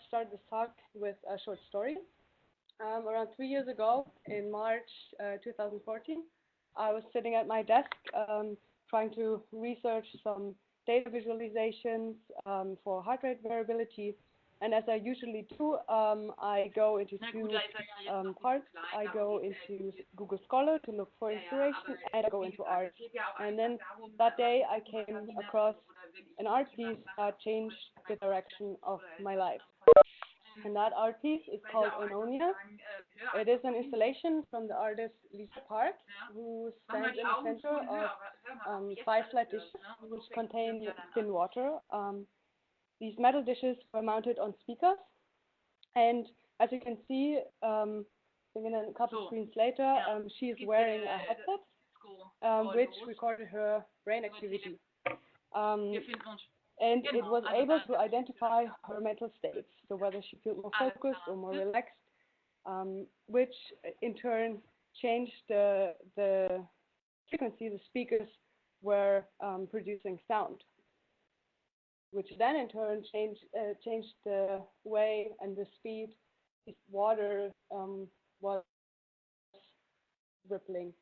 start this talk with a short story. Around 3 years ago, in March 2014, I was sitting at my desk trying to research some data visualizations for heart rate variability. And as I usually do, I go into two parts. I go into Google Scholar to look for inspiration, and I go into art. And then that day, I came across an art piece that changed the direction of my life. And that art piece is called Ononia. It is an installation from the artist Lisa Park, who stands in the center of 5 flat dishes, which contain thin water. These metal dishes were mounted on speakers, and as you can see, in a couple of screens later, she is wearing a headset, which recorded her brain activity. And it was able to identify her mental states, so whether she felt more focused or more relaxed, which in turn changed the frequency the speakers were producing sound, which then in turn changed the way and the speed this water was rippling.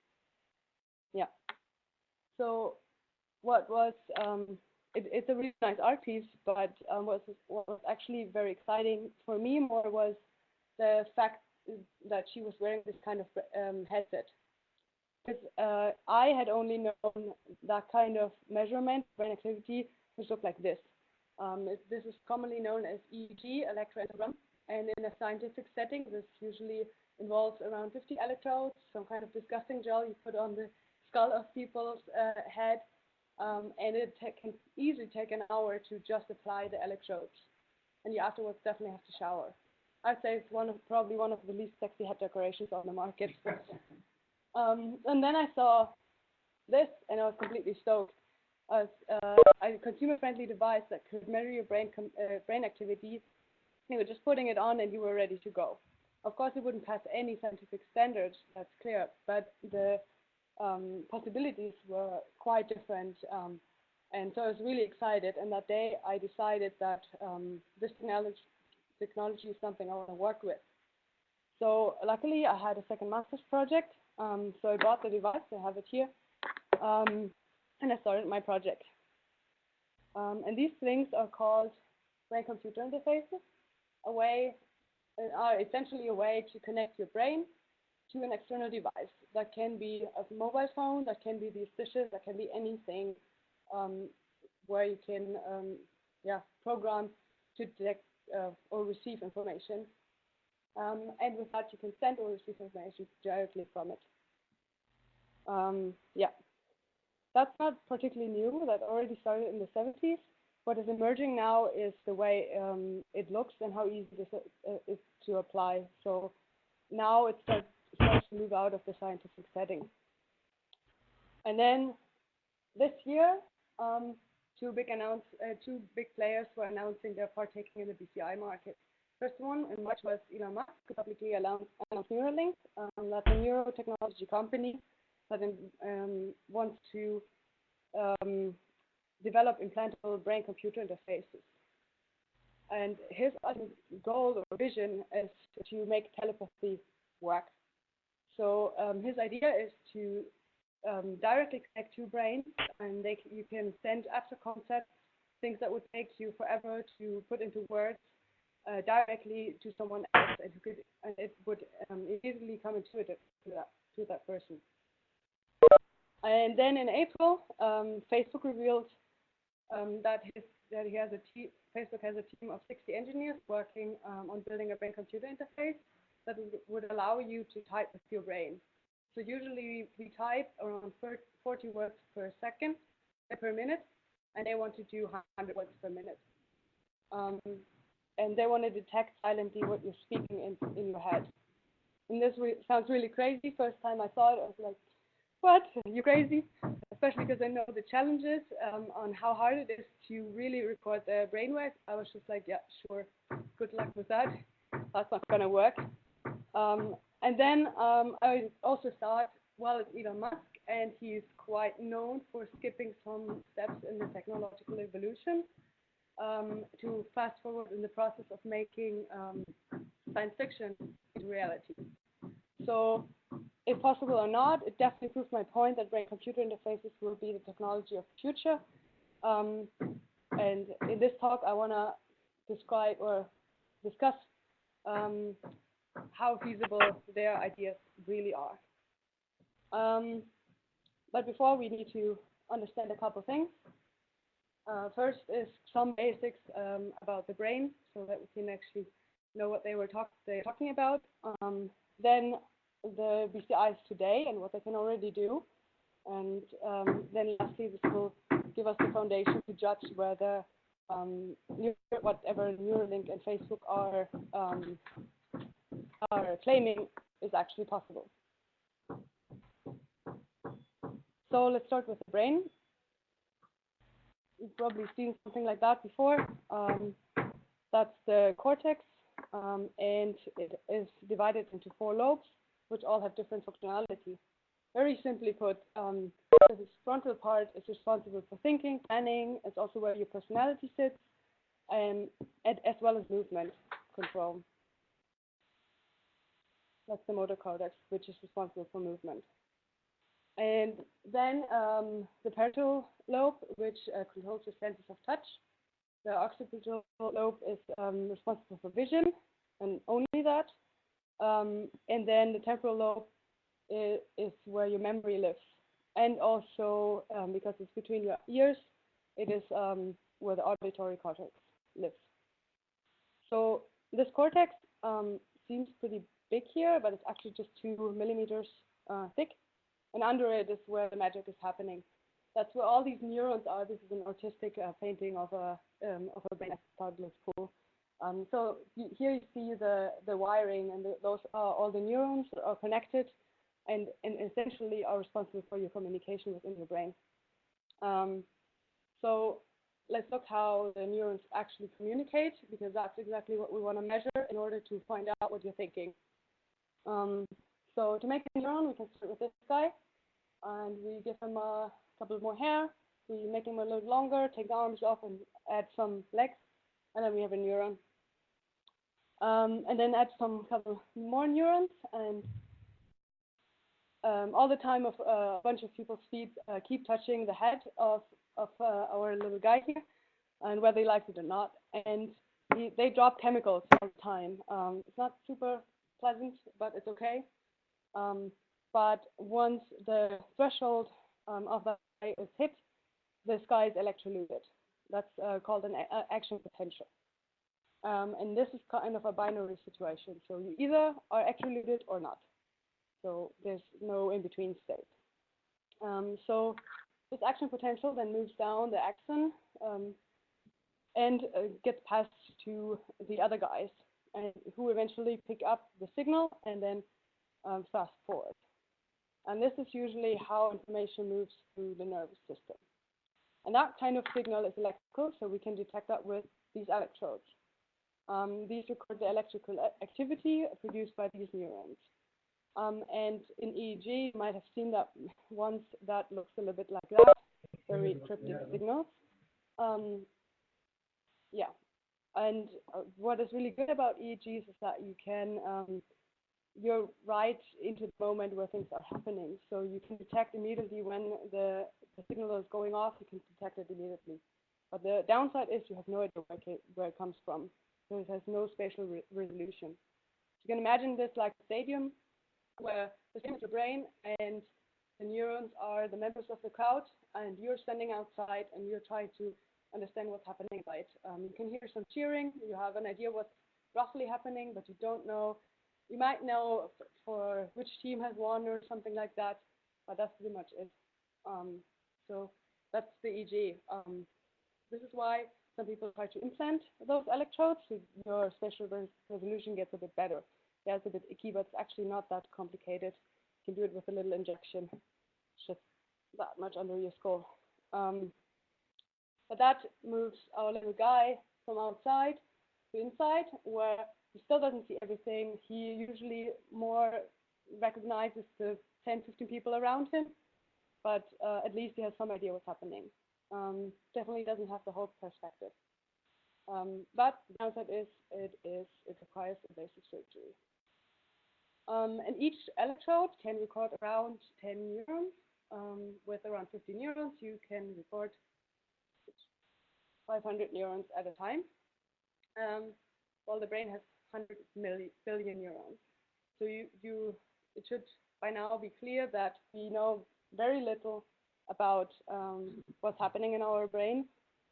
Yeah. So what was it's a really nice art piece, but what was actually very exciting for me more was the fact that she was wearing this kind of headset. Because I had only known that kind of measurement, brain activity, which looked like this. This is commonly known as EEG, electroencephalogram, and in a scientific setting, this usually involves around 50 electrodes, some kind of disgusting gel you put on the skull of people's head. And it can easily take an hour to just apply the electrodes, and you afterwards definitely have to shower. I'd say it's probably one of the least sexy head decorations on the market. And then I saw this, and I was completely stoked. As a consumer-friendly device that could measure your brain activity, you were just putting it on, and you were ready to go. Of course, it wouldn't pass any scientific standards, that's clear, but the possibilities were quite different, and so I was really excited. And that day I decided that this technology is something I want to work with. So luckily I had a second master's project, so I bought the device, I have it here, and I started my project. And these things are called brain-computer interfaces, essentially a way to connect your brain to an external device. That can be a mobile phone, that can be these dishes, that can be anything where you can program to detect or receive information. And with that, you can send or receive information directly from it. That's not particularly new. That already started in the 70s. What is emerging now is the way it looks and how easy this is to apply. So now it starts to move out of the scientific setting. And then this year, two big players were announcing they're partaking in the BCI market. First one in March was Elon Musk, who publicly announced Neuralink. That's a neurotechnology company that wants to develop implantable brain-computer interfaces. And his goal or vision is to make telepathy work. So his idea is to directly connect two brains, and you can send abstract concepts, things that would take you forever to put into words, directly to someone else, and it would immediately come intuitive to that person. And then in April, Facebook revealed that Facebook has a team of 60 engineers working on building a brain-computer interface that would allow you to type with your brain. So usually we type around 40 words per minute, and they want to do 100 words per minute. And they want to detect silently what you're speaking in your head. And this sounds really crazy. First time I saw it, I was like, what? Are you crazy? Especially because I know the challenges on how hard it is to really record the brainwaves. I was just like, yeah, sure. Good luck with that. That's not going to work. And then I also thought, well, it's Elon Musk, and he's quite known for skipping some steps in the technological evolution. to fast forward in the process of making science fiction into reality. So, if possible or not, it definitely proves my point that brain-computer interfaces will be the technology of the future. And in this talk, I want to describe or discuss how feasible their ideas really are. But before, we need to understand a couple things. First is some basics about the brain, so that we can actually know what they're talking about. Then the BCIs today and what they can already do. And then lastly, this will give us the foundation to judge whether whatever Neuralink and Facebook are claiming is actually possible. So let's start with the brain. You've probably seen something like that before. That's the cortex, and it is divided into 4 lobes, which all have different functionality. Very simply put, the frontal part is responsible for thinking, planning. It's also where your personality sits, as well as movement control. That's the motor cortex, which is responsible for movement. And then the parietal lobe, which controls the senses of touch. The occipital lobe is responsible for vision, and only that. And then the temporal lobe is where your memory lives. And also, because it's between your ears, it is where the auditory cortex lives. So this cortex seems pretty big here, but it's actually just 2 millimeters thick. And under it is where the magic is happening. That's where all these neurons are. This is an artistic painting of a brain. I thought it looks cool. So here you see the wiring, and those are all the neurons that are connected, and essentially are responsible for your communication within your brain. So let's look how the neurons actually communicate, because that's exactly what we want to measure in order to find out what you're thinking. So to make a neuron, we can start with this guy, and we give him a couple more hair. We make him a little longer, take the arms off, and add some legs, and then we have a neuron. And then add some couple more neurons, and all the time a bunch of people's feet keep touching the head of our little guy here, and whether they like it or not. And they drop chemicals all the time. It's not super pleasant, but it's okay. But once the threshold of the eye is hit, the sky is electrolyted. That's called an action potential. And this is kind of a binary situation. So you either are electrolyted or not. So there's no in-between state. So this action potential then moves down the axon and gets passed to the other guys, and who eventually pick up the signal and then fast forward. And this is usually how information moves through the nervous system. And that kind of signal is electrical, so we can detect that with these electrodes. These record the electrical activity produced by these neurons. And in EEG, you might have seen that once that looks a little bit like that, very cryptic signals. Yeah, and what is really good about EEGs is that you can, you're right into the moment where things are happening. So you can detect immediately when the signal is going off, you can detect it immediately. But the downside is you have no idea where it comes from. So it has no spatial resolution. You can imagine this like a stadium where the same is your brain and the neurons are the members of the crowd, and you're standing outside and you're trying to understand what's happening inside. You can hear some cheering, you have an idea what's roughly happening, but you don't know. You might know for which team has won or something like that, but that's pretty much it. So that's the EEG. This is why some people try to implant those electrodes, so your spatial resolution gets a bit better. Yeah, it's a bit icky, but it's actually not that complicated. You can do it with a little injection. It's just that much under your skull. But that moves our little guy from outside to inside, where he still doesn't see everything. He usually more recognizes the 10, 15 people around him, but at least he has some idea what's happening. Definitely doesn't have the whole perspective. But the downside is it requires invasive surgery. And each electrode can record around 10 neurons. With around 50 neurons, you can record 500 neurons at a time. While the brain has 100 billion neurons. So it should by now be clear that we know very little about what's happening in our brain.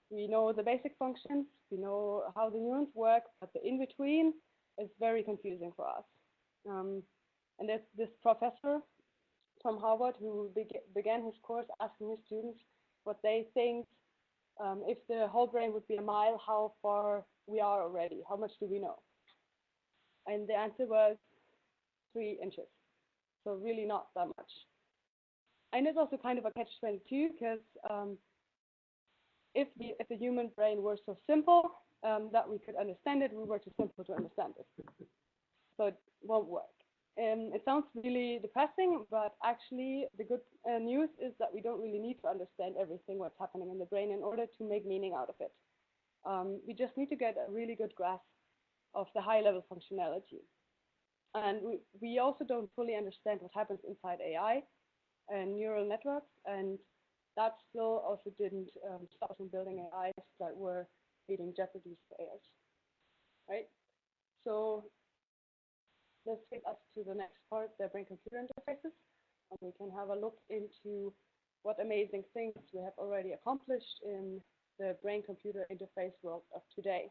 We know the basic functions, we know how the neurons work, but the in-between is very confusing for us. And there's this professor from Harvard who began his course asking his students what they think, if the whole brain would be a mile, how far we are already, how much do we know? And the answer was 3 inches, so really not that much. And it's also kind of a catch-22 because if the human brain were so simple that we could understand it, we were too simple to understand it. So it won't work. It sounds really depressing, but actually the good news is that we don't really need to understand everything what's happening in the brain in order to make meaning out of it. We just need to get a really good grasp of the high-level functionality. And we also don't fully understand what happens inside AI and neural networks, and that still also didn't stop us from building AIs that were beating Jeopardy's players, right? So this takes us to the next part, the brain-computer interfaces, and we can have a look into what amazing things we have already accomplished in the brain-computer interface world of today.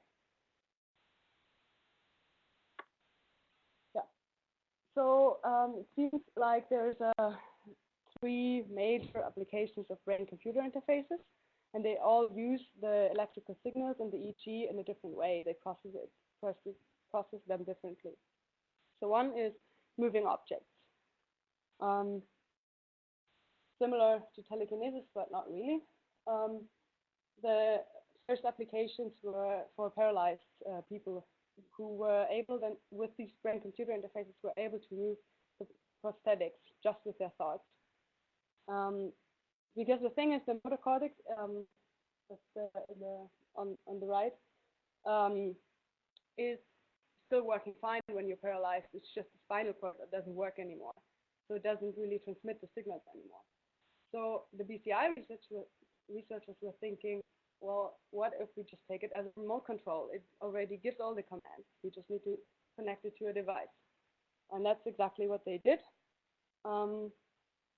Yeah. So it seems like there's 3 major applications of brain-computer interfaces, and they all use the electrical signals in the EEG in a different way. They process them differently. So one is moving objects. Similar to telekinesis, but not really. The first applications were for paralyzed people who were able then, with these brain-computer interfaces, were able to move the prosthetics just with their thoughts. Because the thing is, the motor cortex on the right is still working fine when you're paralyzed. It's just the spinal cord that doesn't work anymore. So it doesn't really transmit the signals anymore. So the BCI researchers were thinking, well, what if we just take it as a remote control? It already gives all the commands. We just need to connect it to a device. And that's exactly what they did.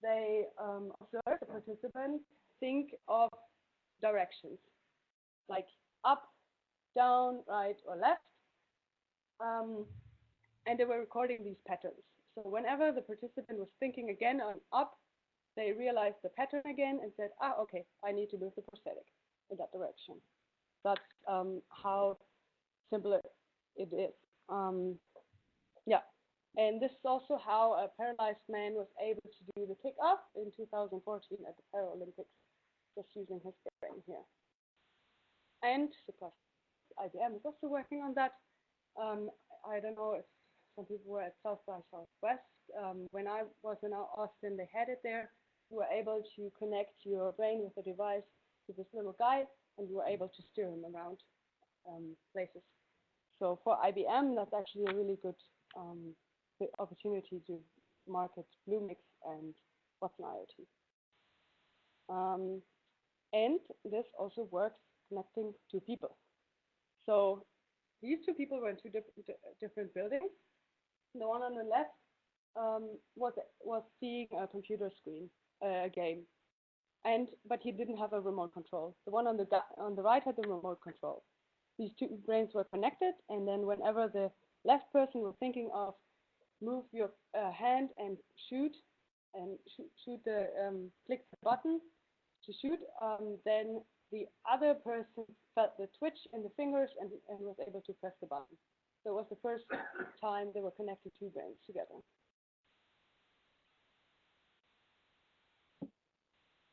They observed the participants think of directions, like up, down, right, or left. And they were recording these patterns. So whenever the participant was thinking again on up, they realized the pattern again and said, okay, I need to move the prosthetic in that direction. That's how simple it is. Yeah. And this is also how a paralyzed man was able to do the kick-off in 2014 at the Paralympics, just using his brain here. And surprise, IBM is also working on that. I don't know if some people were at South by Southwest. When I was in Austin, they had it there. You were able to connect your brain with a device to this little guy, and you were able to steer him around places. So for IBM, that's actually a really good opportunity to market Bluemix and Watson IoT. And this also works connecting two people. So these 2 people were in 2 different buildings. The one on the left was seeing a computer screen, a game, but he didn't have a remote control. The one on the right had the remote control. These 2 brains were connected, and then whenever the left person was thinking of move your hand and shoot the click the button to shoot, then the other person felt the twitch in the fingers and was able to press the button. So it was the first time they were connected 2 brains together.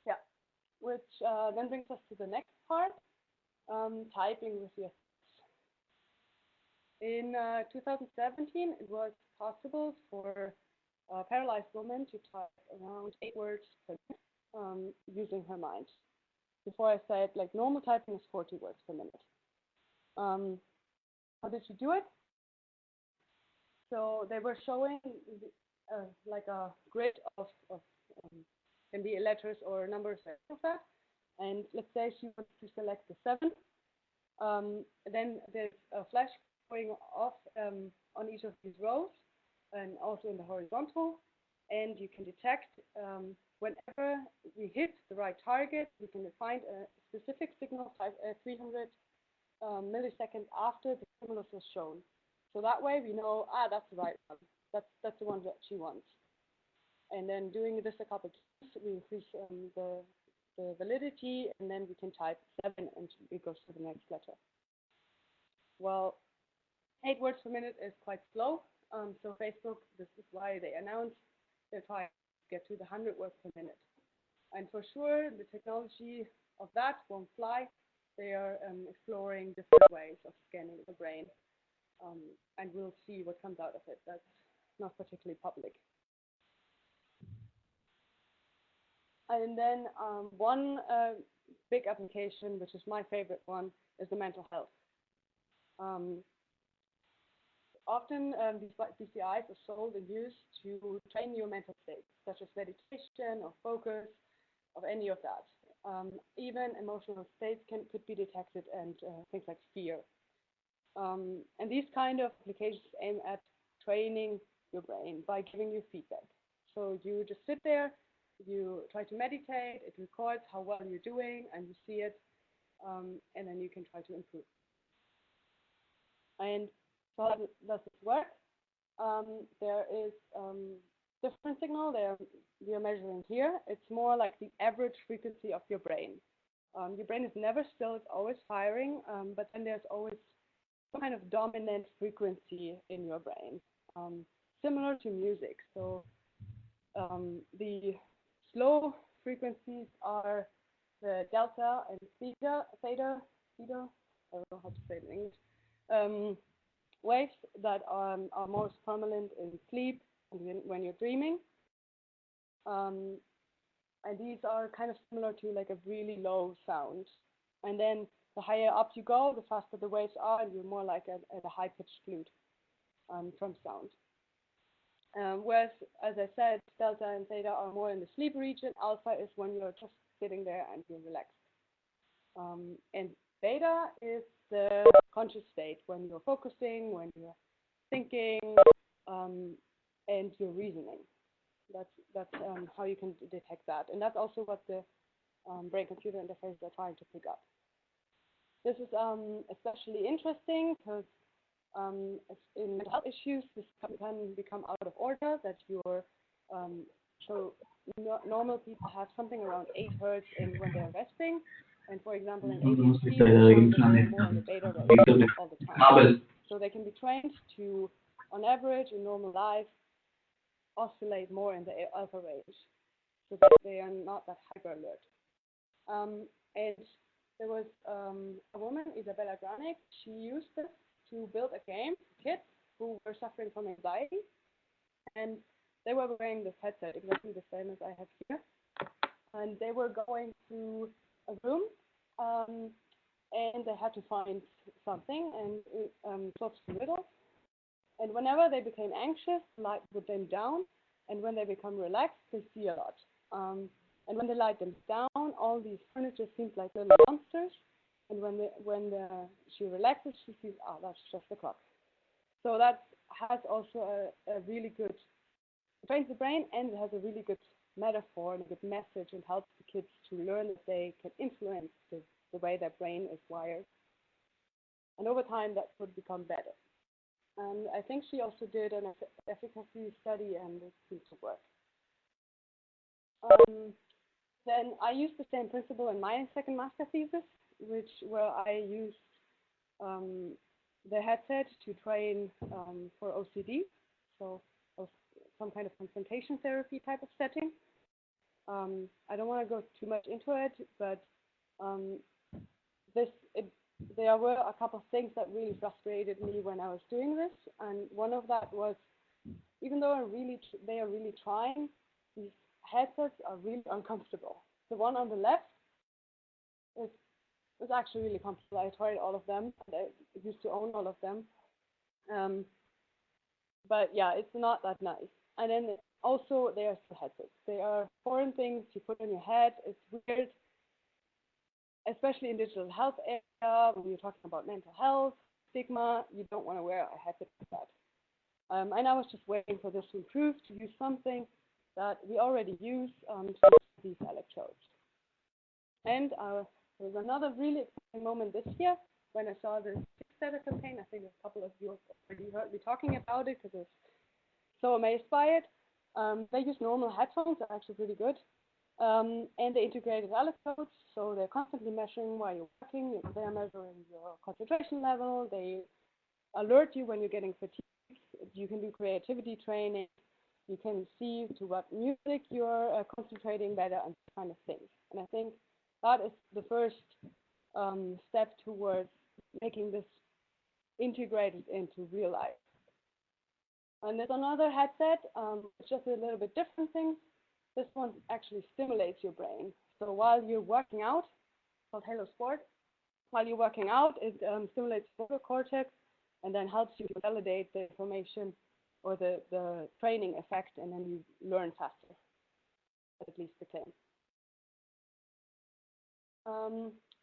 Yeah, which then brings us to the next part, typing with your thoughts. In 2017, it was possible for a paralyzed woman to type around 8 words per minute using her mind. Before I said, like, normal typing is 40 words per minute. How did she do it? So they were showing like a grid of can be letters or numbers of that. And let's say she wants to select the 7. Then there's a flash going off on each of these rows and also in the horizontal. And you can detect whenever we hit the right target, we can find a specific signal 300 milliseconds after the stimulus was shown. So that way we know, that's the right one. That's the one that she wants. And then doing this a couple of times, we increase the validity, and then we can type 7 and it goes to the next letter. Well, 8 words per minute is quite slow. So Facebook, this is why they announced they're trying to get to the 100 words per minute. And for sure, the technology of that won't fly. They are exploring different ways of scanning the brain. And we'll see what comes out of it. That's not particularly public. And then one big application, which is my favorite one, is the mental health. Often these BCIs are sold and used to train your mental states, such as meditation or focus, or any of that. Even emotional states could be detected, and things like fear. And these kind of applications aim at training your brain by giving you feedback. So you just sit there, you try to meditate, it records how well you're doing, and you see it, and then you can try to improve. And so how does this work? There is different signal we are measuring here. It's more like the average frequency of your brain. Your brain is never still, it's always firing, but then there's always some kind of dominant frequency in your brain, similar to music. So the slow frequencies are the delta and theta, I don't know how to say it in English, waves that are most prominent in sleep and when you're dreaming. And these are kind of similar to like a really low sound. And then the higher up you go, the faster the waves are, and you're more like at a high-pitched flute from sound. Whereas, as I said, delta and theta are more in the sleep region. Alpha is when you're just sitting there and you're relaxed. And beta is the conscious state, when you're focusing, when you're thinking, and you're reasoning. That's how you can detect that. And that's also what the brain-computer interfaces are trying to pick up. This is especially interesting because in mental health issues, this can become out of order, that your normal people have something around 8 hertz when they're resting. And for example, in ADHD, they're more in the beta range all the time. So they can be trained to, on average, in normal life, oscillate more in the alpha range, so that they are not that hyper alert. And there was a woman, Isabella Granik. She used this to build a game for kids who were suffering from anxiety, and they were wearing this headset, exactly the same as I have here, and they were going through a room, and they had to find something and close to the middle. And whenever they became anxious, the light would dim down, and when they become relaxed, they see a lot. And when the light dims down, all these furniture seems like little monsters. And when she relaxes, she sees, that's just the clock. So that has also a really good, it trains the brain, and it has a really good metaphor and a good message, and helps the kids to learn that they can influence the way their brain is wired. And over time, that would become better. And I think she also did an efficacy study, and it seems to work. Then I used the same principle in my second master thesis, where I used the headset to train for OCD, so some kind of confrontation therapy type of setting. I don't want to go too much into it, but there were a couple of things that really frustrated me when I was doing this, and one of that was, even though they are really trying, these headsets are really uncomfortable. The one on the left is It was actually really comfortable. I tried all of them. I used to own all of them. But yeah, it's not that nice. And then also they are still headsets. They are foreign things you put on your head. It's weird, especially in digital health area when you're talking about mental health, stigma. You don't want to wear a headset like that. And I was just waiting for this to improve, to use something that we already use to use these electrodes. And there was another really exciting moment this year when I saw the Kickstarter campaign. I think a couple of you already heard me talking about it because I was so amazed by it. They use normal headphones, they're actually pretty good. And they integrated electrodes, so they're constantly measuring while you're working. They're measuring your concentration level. They alert you when you're getting fatigued. You can do creativity training. You can see to what music you're concentrating better and kind of things. And I think that is the first step towards making this integrated into real life. And there's another headset, it's just a little bit different thing. This one actually stimulates your brain. So while you're working out, called Halo Sport, while you're working out, it stimulates the motor cortex and then helps you to validate the information or the training effect, and then you learn faster, at least the claim.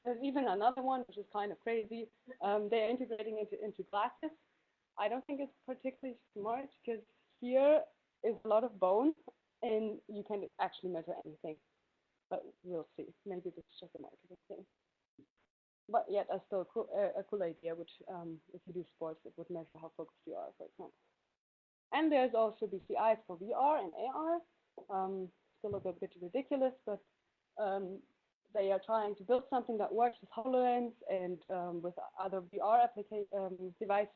There's even another one, which is kind of crazy. They're integrating it into glasses. I don't think it's particularly smart because here is a lot of bone, and you can actually measure anything. But we'll see. Maybe this is just a marketing thing. But yet, that's still a cool idea, which if you do sports, it would measure how focused you are, for example. And there's also BCIs for VR and AR. Still a bit ridiculous, but they are trying to build something that works with HoloLens and with other VR devices,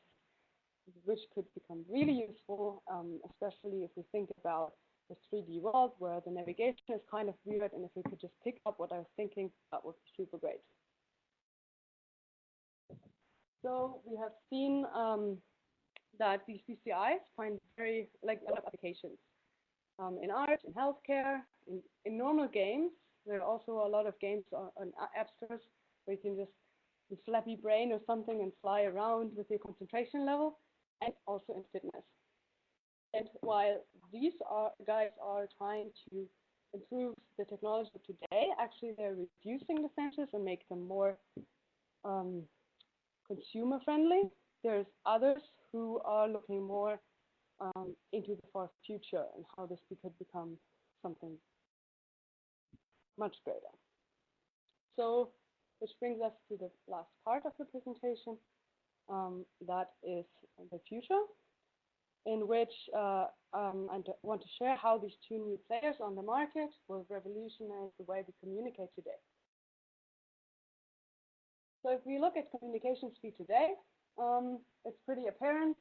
which could become really useful, especially if we think about the 3D world where the navigation is kind of weird, and if we could just pick up what I was thinking, that would be super great. So we have seen that these BCIs find very a lot of applications in art, in healthcare, in normal games. There are also a lot of games on app stores where you can just use Flappy Brain or something and fly around with your concentration level, and also in fitness. And while these guys are trying to improve the technology today, actually they're reducing the sensors and make them more consumer friendly. There's others who are looking more into the far future and how this could become something much greater. So, which brings us to the last part of the presentation, that is the future, in which I want to share how these two new players on the market will revolutionize the way we communicate today. So if we look at communication speed today, it's pretty apparent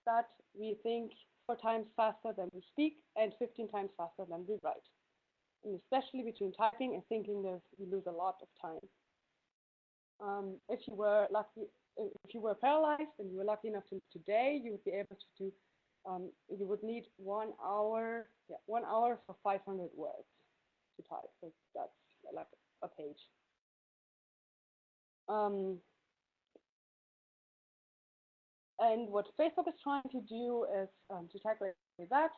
that we think 4 times faster than we speak and 15 times faster than we write. And especially between typing and thinking, we lose a lot of time. If you were paralyzed and you were lucky enough to today, you would be able to do, you would need 1 hour, 1 hour for 500 words to type. So that's like a page. And what Facebook is trying to do is to tackle that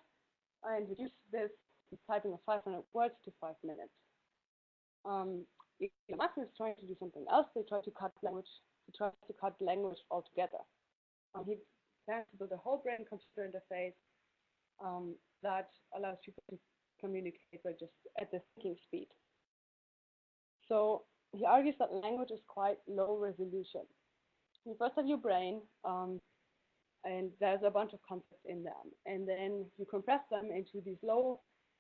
and reduce this typing of 500 words to 5 minutes. Elon Musk is trying to do something else. They try to cut language. He tries to cut language altogether. He plans to build a whole brain-computer interface that allows people to communicate by just at the thinking speed. So he argues that language is quite low resolution. You first have your brain, and there's a bunch of concepts in them, and then you compress them into these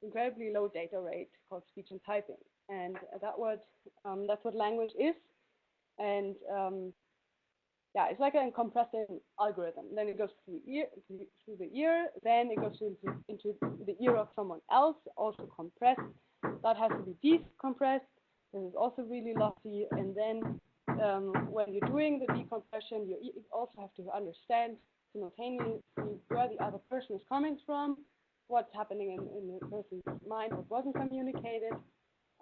incredibly low data rate called speech and typing, and that's what language is. And yeah, it's like a compressing algorithm. Then it goes through the ear, then it goes into the ear of someone else, also compressed. That has to be decompressed. This is also really lossy. And then when you're doing the decompression, you also have to understand simultaneously where the other person is coming from, what's happening in the person's mind, what wasn't communicated,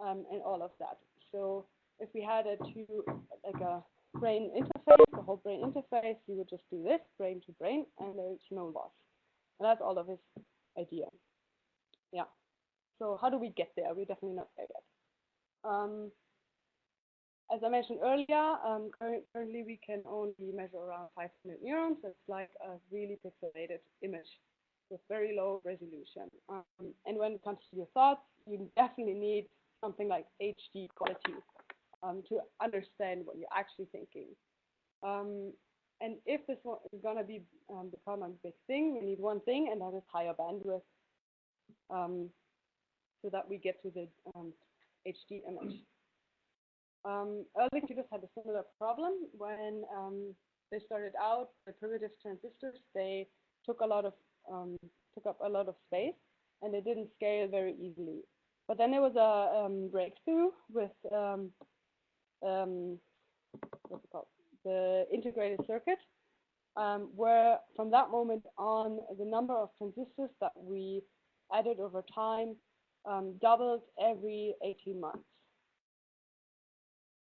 and all of that. So if we had a like a brain interface, the whole brain interface, you would just do this, brain to brain, and there's no loss. And that's all of his idea. Yeah. So how do we get there? We're definitely not there yet. As I mentioned earlier, currently we can only measure around 500 neurons. It's like a really pixelated image with very low resolution. And when it comes to your thoughts, you definitely need something like HD quality to understand what you're actually thinking. And if this one is going to become a big thing, we need one thing, and that is higher bandwidth, so that we get to the HD image. Early computers had a similar problem when they started out. The primitive transistors, they took up a lot of space, and they didn't scale very easily. But then there was a breakthrough with what's it called? The integrated circuit, where from that moment on, the number of transistors that we added over time doubled every 18 months.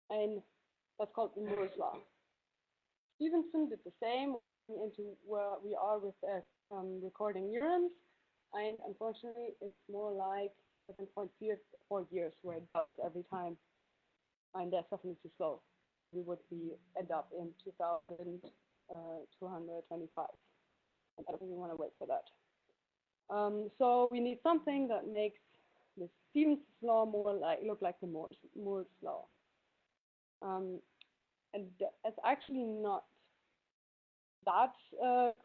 And that's called the Moore's Law. Stevenson did the same into where we are with recording neurons, and unfortunately, it's more like 7.4 years where it doubles every time, and that's definitely too slow. We would end up in 2225. I don't really want to wait for that. So we need something that makes the Stevenson's law look like the Moore's law. And it's actually not that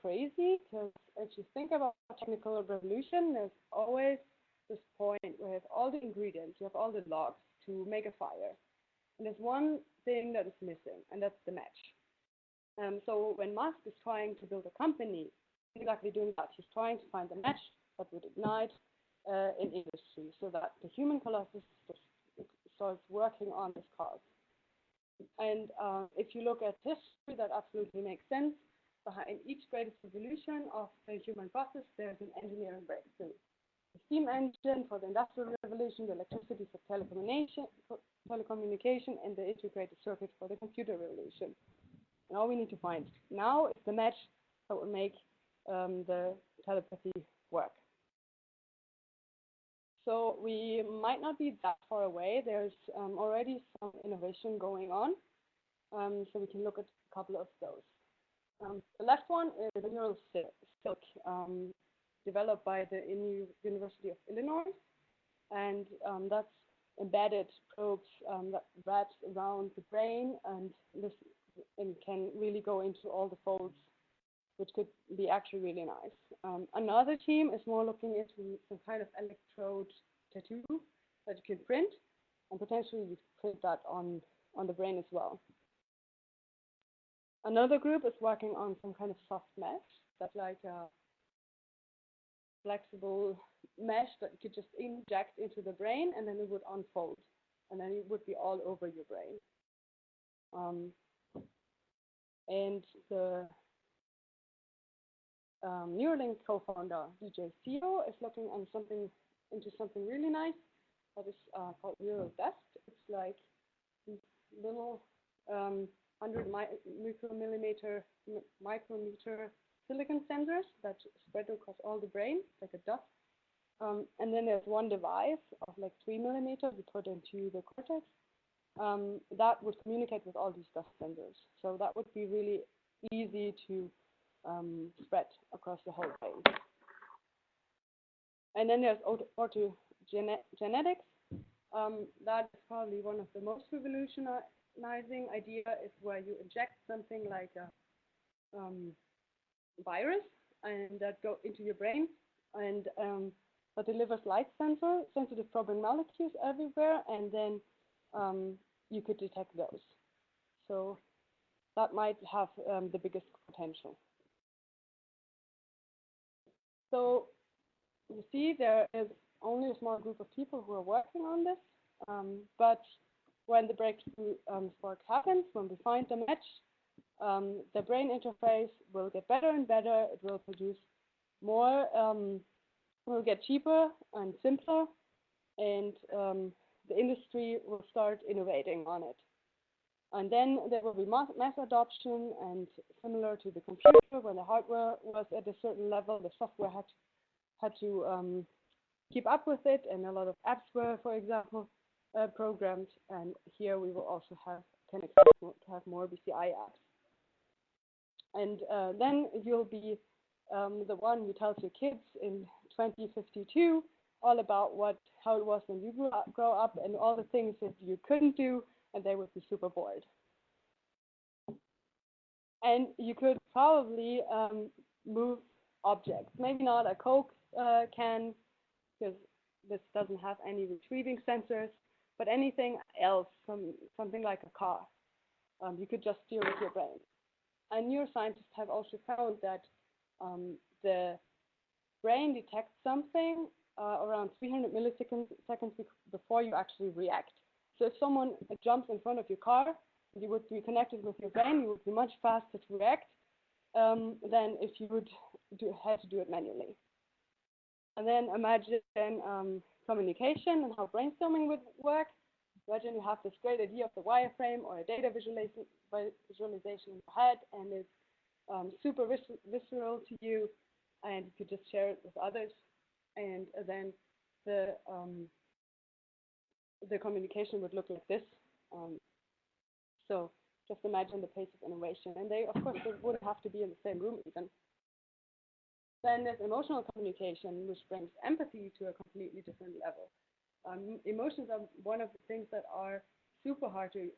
crazy, because if you think about technical revolution, there's always this point where you have all the ingredients, you have all the logs to make a fire. And there's one thing that is missing, and that's the match. So when Musk is trying to build a company, he's exactly doing that. He's trying to find the match that would ignite in industry, so that the human colossus starts working on this cause. And if you look at history, that absolutely makes sense. Behind each greatest revolution of the human process, there's an engineering breakthrough. The steam engine for the industrial revolution, the electricity for telecommunication, and the integrated circuit for the computer revolution. And all we need to find now is the match that will make the telepathy work. So we might not be that far away. There's already some innovation going on. So we can look at a couple of those. The left one is a neural silk developed by the University of Illinois. And that's embedded probes that wraps around the brain and can really go into all the folds, which could be actually really nice. Another team is more looking into some kind of electrode tattoo that you can print, and potentially you can print that on the brain as well. Another group is working on some kind of soft mesh that's like a flexible mesh that you could just inject into the brain, and then it would unfold, and then it would be all over your brain. And the Neuralink co-founder DJ Ceo is looking into something really nice that is called neural dust. It's like these little 100 micrometer silicon sensors that spread across all the brain like a dust. And then there's one device of like 3 millimeters we put into the cortex that would communicate with all these dust sensors. So that would be really easy to spread across the whole brain. And then there's orthogenetics. That is probably one of the most revolutionizing idea, is where you inject something like a virus and that go into your brain, and that delivers light sensitive protein molecules everywhere, and then you could detect those. So that might have the biggest potential. So you see, there is only a small group of people who are working on this, but when the breakthrough spark happens, when we find the match, the brain interface will get better and better. It will produce more, will get cheaper and simpler, and the industry will start innovating on it. And then there will be mass adoption, and similar to the computer, when the hardware was at a certain level, the software had to keep up with it, and a lot of apps were, for example, programmed. And here we will also can expect to have more BCI apps. And then you'll be the one who tells your kids in 2052 all about how it was when you grow up and all the things that you couldn't do, and they would be super bored. And you could probably move objects, maybe not a Coke can, because this doesn't have any retrieving sensors, but anything else, something like a car, you could just steer with your brain. And neuroscientists have also found that the brain detects something around 300 milliseconds before you actually react. So if someone jumps in front of your car, you would be connected with your brain, you would be much faster to react than if you would had to do it manually. And then imagine communication and how brainstorming would work. Imagine you have this great idea of the wireframe or a data visualization in your head, and it's super visceral to you, and you could just share it with others. And then the communication would look like this. So just imagine the pace of innovation. And they, of course, they wouldn't have to be in the same room even. Then there's emotional communication, which brings empathy to a completely different level. Emotions are one of the things that are super hard to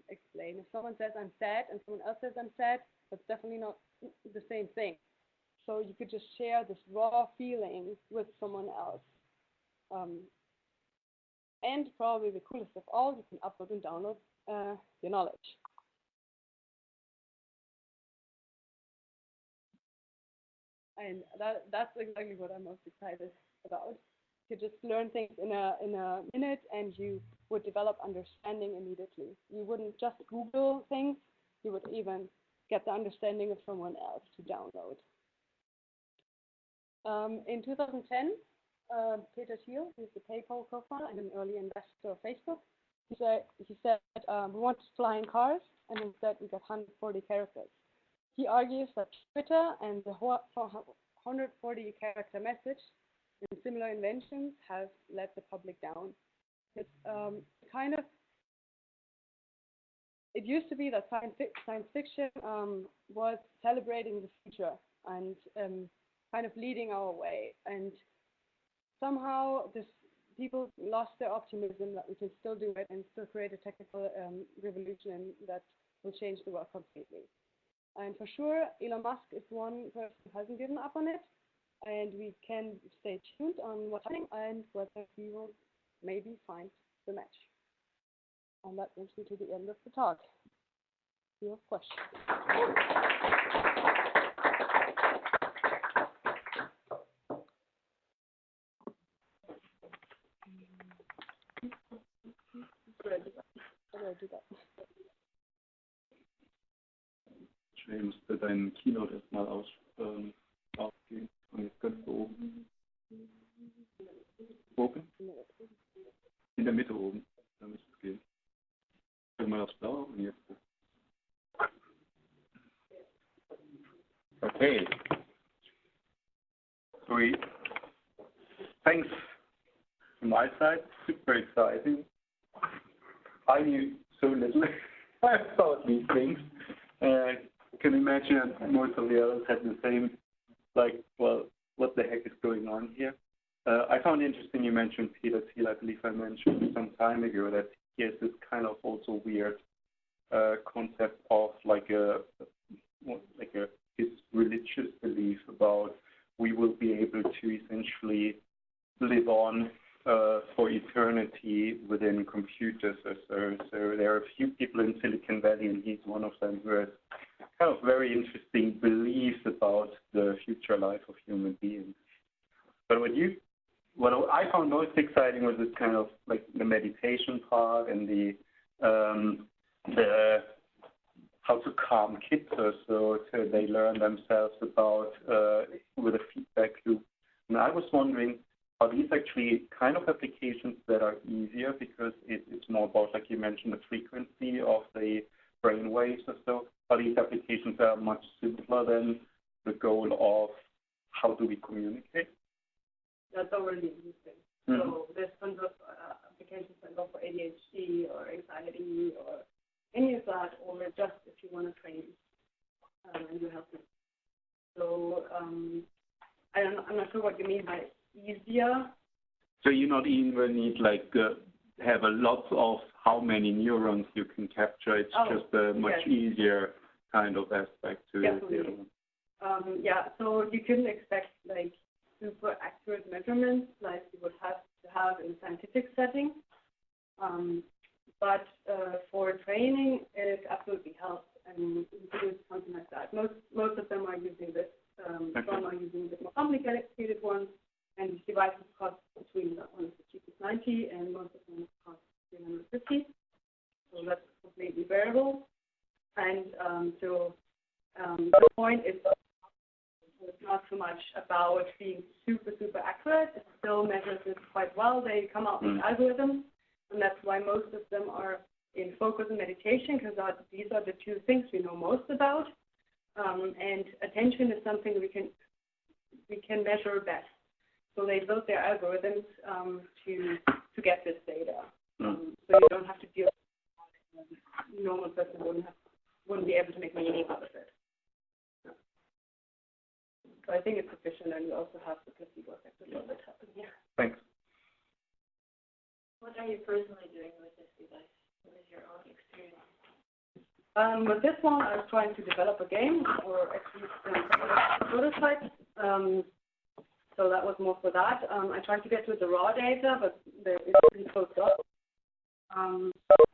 explain. If someone says I'm sad and someone else says I'm sad, that's definitely not the same thing. So you could just share this raw feeling with someone else. And probably the coolest of all, you can upload and download your knowledge. And that's exactly what I'm most excited about. You just learn things in a minute, and you would develop understanding immediately. You wouldn't just Google things, you would even get the understanding of someone else to download. In 2010, Peter Thiel, who's the PayPal co-founder and an early investor of Facebook, he said we want flying cars, and instead we got 140 characters. He argues that Twitter and the 140 character message and similar inventions have let the public down. It's it used to be that science fiction was celebrating the future and kind of leading our way, and somehow people lost their optimism that we can still do it and still create a technical revolution that will change the world completely. And for sure, Elon Musk is one person who hasn't given up on it, and we can stay tuned on what's happening and whether he will maybe find the match. And that brings me to the end of the talk. Do you have questions? How do I do that? Ich musste deinen Keynote erstmal ausgehen und jetzt ganz oben. Oben? In der Mitte oben. Da müsste es gehen. Dann mal aufs Blaue und jetzt. Okay. Great. Thanks from my side. Super exciting. I knew so little about these things. I can imagine most of the others had the same, like, well, what the heck is going on here? I found it interesting you mentioned Peter Thiel. I believe I mentioned some time ago that he has this kind of also weird concept of his religious belief about we will be able to essentially live on for eternity within computers. So there are a few people in Silicon Valley, and he's one of them, who has kind of very interesting beliefs about the future life of human beings. But what I found most exciting was this kind of like the meditation part and the how to calm kids or so they learn themselves about with a feedback loop. And I was wondering, are these actually kind of applications that are easier because it's more about, like you mentioned, the frequency of the brain waves or so? Are these applications that are much simpler than the goal of how do we communicate? That's already existing. So there's tons of applications that go for ADHD or anxiety or any of that, or just if you want to train and you help them. So I'm not sure what you mean by easier. So you not even need have a lot of how many neurons you can capture. It's just a much easier kind of aspect to it. So you couldn't expect super accurate measurements like you would have to have in a scientific setting. But for training, it absolutely helps, and you can use something like that. Most of them are using this. Some are using the more complicated ones, and these devices cost between the cheapest $90 and most of them cost $350. So that's completely variable. And the point is it's not so much about being super accurate. It still measures it quite well. They come out with algorithms, and that's why most of them are in focus and meditation, because these are the two things we know most about. And attention is something we can measure best. So they built their algorithms to get this data. So you don't have to deal with it. A normal person wouldn't be able to make meaning out of it. So I think it's sufficient, and you also have the placebo effect a little bit happening here. Thanks. What are you personally doing with this device? What is your own experience? With this one, I was trying to develop a game, or actually a prototype. So that was more for that. I tried to get to the raw data, but it's pretty closed up.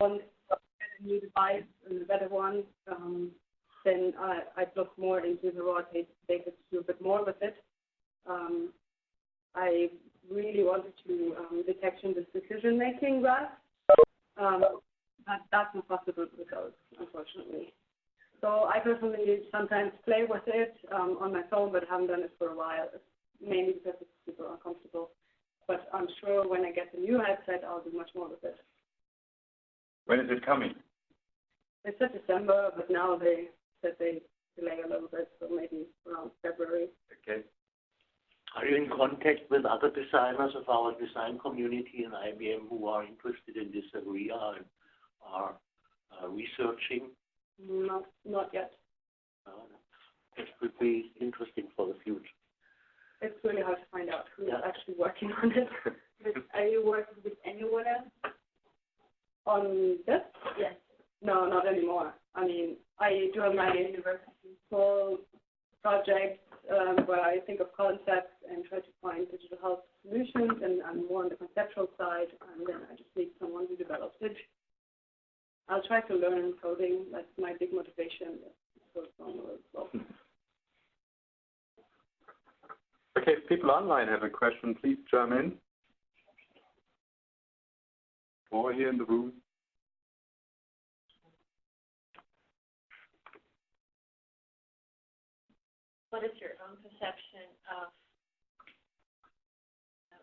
Once I get a new device and a better one, then I'd look more into the raw data to do a bit more with it. I really wanted to detection this decision-making graph. That's not possible with those, unfortunately. So I personally sometimes play with it on my phone, but haven't done it for a while, mainly because it's super uncomfortable. But I'm sure when I get the new headset, I'll do much more with it. When is it coming? They said December, but now they said they delay a little bit, so maybe around February. Okay. Are you in contact with other designers of our design community in IBM who are interested in this area and are researching? Not yet. It would be interesting for the future. It's really hard to find out who's actually working on it. Are you working with anyone else? On this? Yes. No, not anymore. I mean, I do have my full project where I think of concepts and try to find digital health solutions, and I'm more on the conceptual side, and then I just need someone who develops it. I'll try to learn coding. That's my big motivation. So it's on as well. Okay, if people online have a question, please chime in. Or here in the room. What is your own perception of,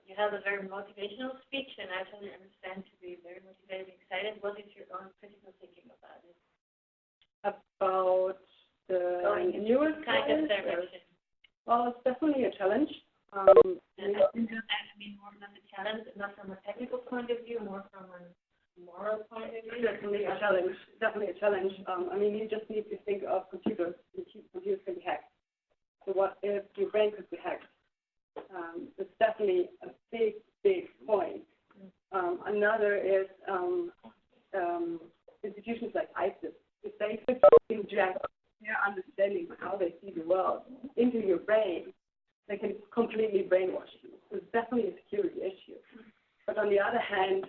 you have a very motivational speech, and I totally understand to be very motivated and excited. What is your own critical thinking about it? About the newest kind of direction? Well, it's definitely a challenge. I mean, more than a challenge, not from a technical point of view, more from a moral point of view. Definitely a challenge. Definitely a challenge. I mean, you just need to think of computers. Computers can be hacked. So what if your brain could be hacked? It's definitely a big point. Another is institutions like ISIS. If they could inject their understanding of how they see the world into your brain, they can completely brainwash you. So it's definitely a security issue. But on the other hand,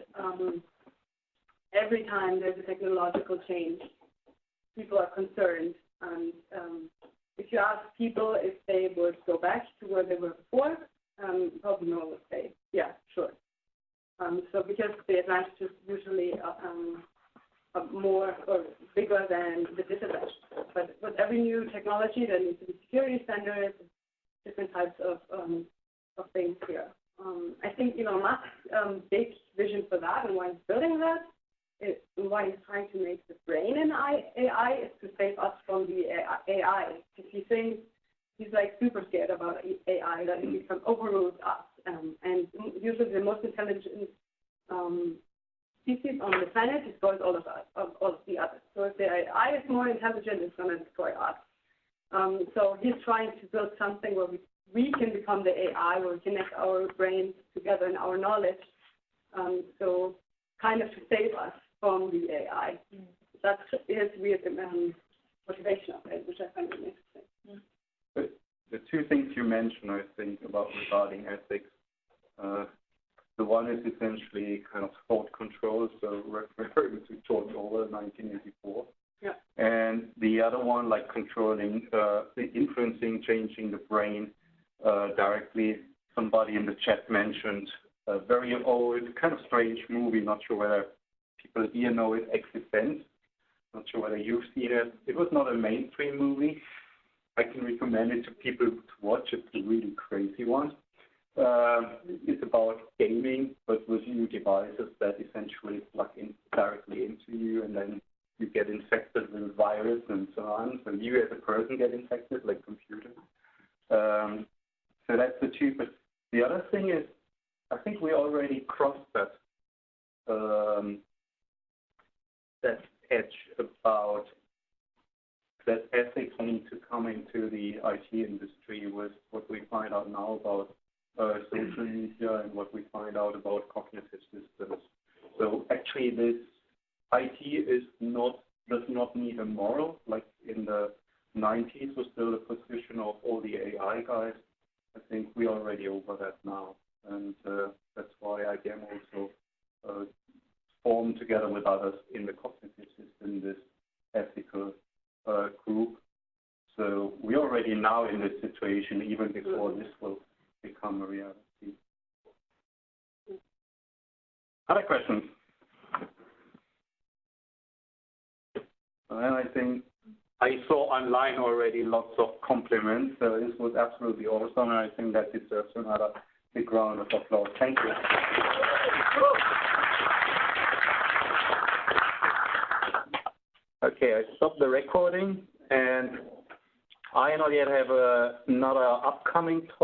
every time there's a technological change, people are concerned. And if you ask people if they would go back to where they were before, probably no one would say, yeah, sure. So because the advantages usually are more or bigger than the disadvantages. But with every new technology, there needs to be security standards, different types of things here. I think Elon Musk's big vision for that and why he's building that, why he's trying to make the brain an AI is to save us from the AI. If he thinks he's like super scared about AI, that it can overrule us. And usually the most intelligent species on the planet destroys all of us, all of the others. So if the AI is more intelligent, it's going to destroy us. So he's trying to build something where we can become the AI, where we connect our brains together and our knowledge. So kind of to save us from the AI. That's his weird motivation of it, which I find really interesting. But the two things you mentioned, I think, about regarding ethics, the one is essentially kind of thought control, so referring to George Orwell, 1984. Yeah. And the other one, like controlling, influencing, changing the brain directly. Somebody in the chat mentioned a very old, kind of strange movie, not sure whether people here know it, Existence. Not sure whether you've seen it. It was not a mainstream movie. I can recommend it to people to watch. It's a really crazy one. It's about gaming, but with new devices that essentially plug in directly into you, and then you get infected with a virus and so on. So you as a person get infected, like computer. So that's the two. But the other thing is, I think we already crossed that that edge about that ethics need to come into the IT industry with what we find out now about social media and what we find out about cognitive systems. So actually this IT does not need a moral, like in the 90s was still the position of all the AI guys. I think we're already over that now. And that's why IBM also formed together with others in the cognitive system this ethical group. So we're already now in this situation even before this will become a reality. Other questions? And I think I saw online already lots of compliments. So this was absolutely awesome, and I think that deserves another big round of applause. Thank you. Okay, I stopped the recording, and I not yet have another upcoming talk.